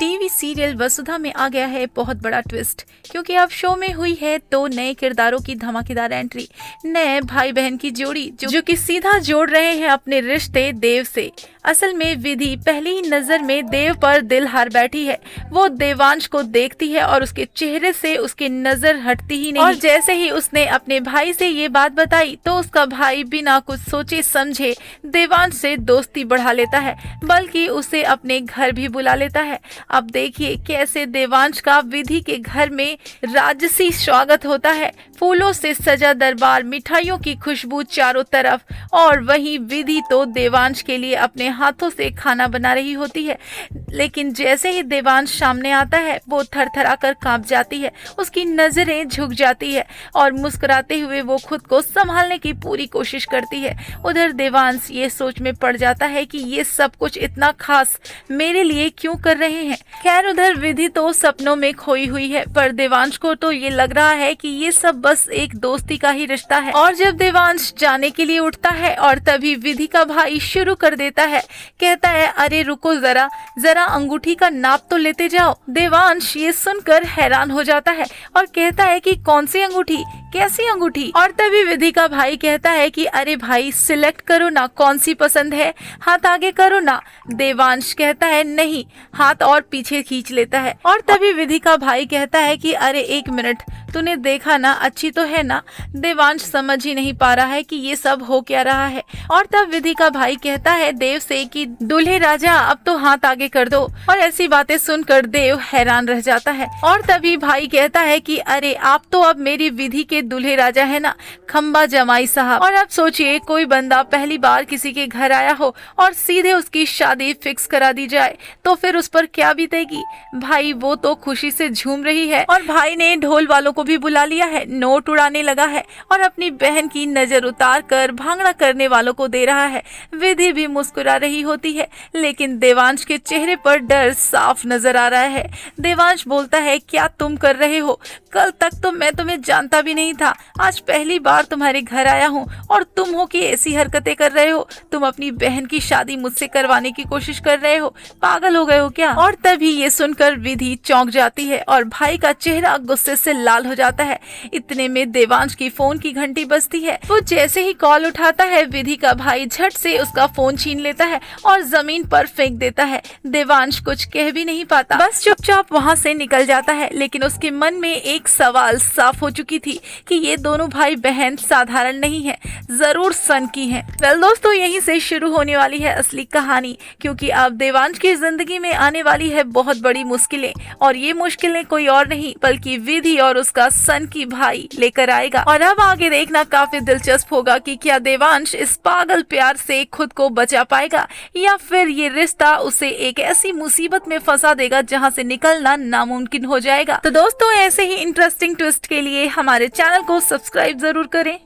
TV serial वसुधा में आ गया है बहुत बड़ा ट्विस्ट, क्योंकि अब शो में हुई है दो नए किरदारों की धमाकेदार एंट्री। नए भाई बहन की जोड़ी जो कि सीधा जोड़ रहे हैं अपने रिश्ते देव से। असल में विधि पहली ही नजर में देव पर दिल हार बैठी है। वो देवांश को देखती है और उसके चेहरे से उसकी नजर हटती ही नहीं। और जैसे ही उसने अपने भाई से ये बात बताई तो उसका भाई बिना कुछ सोचे समझे देवांश से दोस्ती बढ़ा लेता है, बल्कि उसे अपने घर भी बुला लेता है। अब देखिए कैसे देवांश का विधि के घर में राजसी स्वागत होता है। फूलों से सजा दरबार, मिठाइयों की खुशबू चारों तरफ, और वहीं विधि तो देवांश के लिए अपने हाथों से खाना बना रही होती है। लेकिन जैसे ही देवांश सामने आता है वो थरथरा कर कांप जाती है, उसकी नजरें झुक जाती है और मुस्कुराते हुए वो खुद को संभालने की पूरी कोशिश करती है। उधर देवांश ये सोच में पड़ जाता है कि ये सब कुछ इतना खास मेरे लिए क्यों कर रहे हैं। खैर उधर विधि तो सपनों में खोई हुई है, पर देवांश को तो ये लग रहा है कि ये सब बस एक दोस्ती का ही रिश्ता है। और जब देवांश जाने के लिए उठता है और तभी विधि का भाई शुरू कर देता है, कहता है अरे रुको जरा जरा अंगूठी का नाप तो लेते जाओ। देवांश ये सुनकर हैरान हो जाता है और कहता है कि कौन सी अंगूठी, कैसी अंगूठी। और तभी विधि का भाई कहता है कि अरे भाई सिलेक्ट करो ना, कौन सी पसंद है, हाथ आगे करो ना। देवांश कहता है नहीं, हाथ और पीछे खींच लेता है। और तभी विधि का भाई कहता है कि अरे एक मिनट, तूने देखा ना, अच्छी तो है ना। देवांश समझ ही नहीं पा रहा है कि ये सब हो क्या रहा है। और तब विधि का भाई कहता है देव से कि दूल्हे राजा अब तो हाथ आगे कर दो। और ऐसी बातें सुनकर देव हैरान रह जाता है। और तभी भाई कहता है कि अरे आप तो अब मेरी विधि के दूल्हे राजा है ना, खंबा जमाई साहब। और अब सोचिए कोई बंदा पहली बार किसी के घर आया हो और सीधे उसकी शादी फिक्स करा दी जाए तो फिर उस पर क्या बीतेगी। भाई वो तो खुशी से झूम रही है और भाई ने ढोल वालों को भी बुला लिया है, नोट उड़ाने लगा है और अपनी बहन की नजर उतार कर भांगड़ा करने वालों को दे रहा है। विधि भी मुस्कुरा रही होती है, लेकिन देवांश के चेहरे पर डर साफ नजर आ रहा है। देवांश बोलता है क्या तुम कर रहे हो, कल तक तो मैं तुम्हें जानता भी नहीं था, आज पहली बार तुम्हारे घर आया हूँ और तुम हो कि ऐसी हरकतें कर रहे हो। तुम अपनी बहन की शादी मुझसे करवाने की कोशिश कर रहे हो, पागल हो गए हो क्या। और तभी ये सुनकर विधि चौंक जाती है और भाई का चेहरा गुस्से से लाल हो जाता है। इतने में देवांश की फोन की घंटी बजती है। वो जैसे ही कॉल उठाता है विधि का भाई झट से उसका फोन छीन लेता है और जमीन पर फेंक देता है। देवांश कुछ कह भी नहीं पाता, बस चुपचाप वहाँ से निकल जाता है। लेकिन उसके मन में एक सवाल साफ हो चुकी थी कि ये दोनों भाई बहन साधारण नहीं है, जरूर सन की है। वेल दोस्तों, यहीं से शुरू होने वाली है असली कहानी, क्योंकि अब देवांश की जिंदगी में आने वाली है बहुत बड़ी मुश्किलें, और ये मुश्किलें कोई और नहीं बल्कि विधि और उसका सन की भाई लेकर आएगा। और अब आगे देखना काफी दिलचस्प होगा कि क्या देवांश इस पागल प्यार से खुद को बचा पाएगा या फिर ये रिश्ता उसे एक ऐसी मुसीबत में फंसा देगा जहां से निकलना नामुमकिन हो जाएगा। तो दोस्तों, ऐसे ही इंटरेस्टिंग ट्विस्ट के लिए हमारे चैनल को सब्सक्राइब जरूर करें।